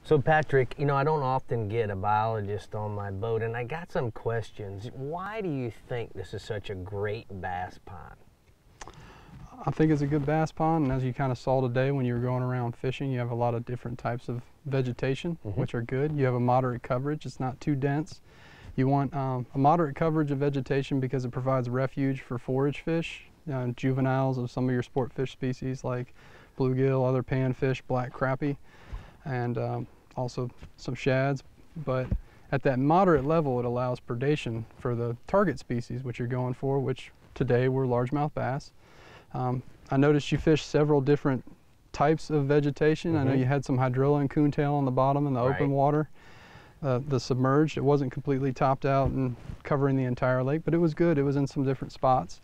So Patrick, you know, I don't often get a biologist on my boat, and I got some questions. Why do you think this is such a great bass pond? I think it's a good bass pond, and as you kind of saw today when you were going around fishing, you have a lot of different types of vegetation, which are good. You have a moderate coverage, it's not too dense. You want a moderate coverage of vegetation because it provides refuge for forage fish, juveniles of some of your sport fish species like bluegill, other panfish, black crappie, and also some shads. But at that moderate level, it allows predation for the target species which you're going for, which today were largemouth bass. I noticed you fished several different types of vegetation. I know you had some hydrilla and coontail on the bottom in the open water. The submerged, it wasn't completely topped out and covering the entire lake, but it was good. It was in some different spots.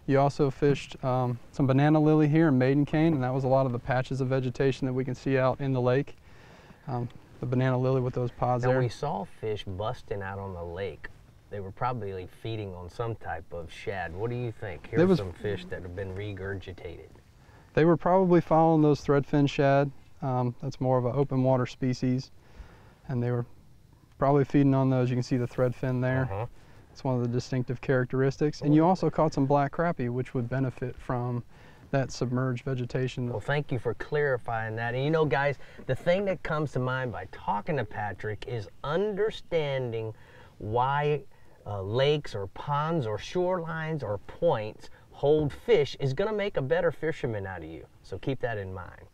You also fished some banana lily here and maiden cane, and that was a lot of the patches of vegetation that we can see out in the lake. The banana lily with those pods there. Now we saw fish busting out on the lake. They were probably feeding on some type of shad. What do you think? Here's some fish that have been regurgitated. They were probably following those threadfin shad. That's more of an open water species, and they were probably feeding on those. You can see the threadfin there. It's one of the distinctive characteristics. And you also caught some black crappie, which would benefit from that submerged vegetation. Well, thank you for clarifying that. And you know, guys, the thing that comes to mind by talking to Patrick is understanding why lakes or ponds or shorelines or points hold fish is going to make a better fisherman out of you. So keep that in mind.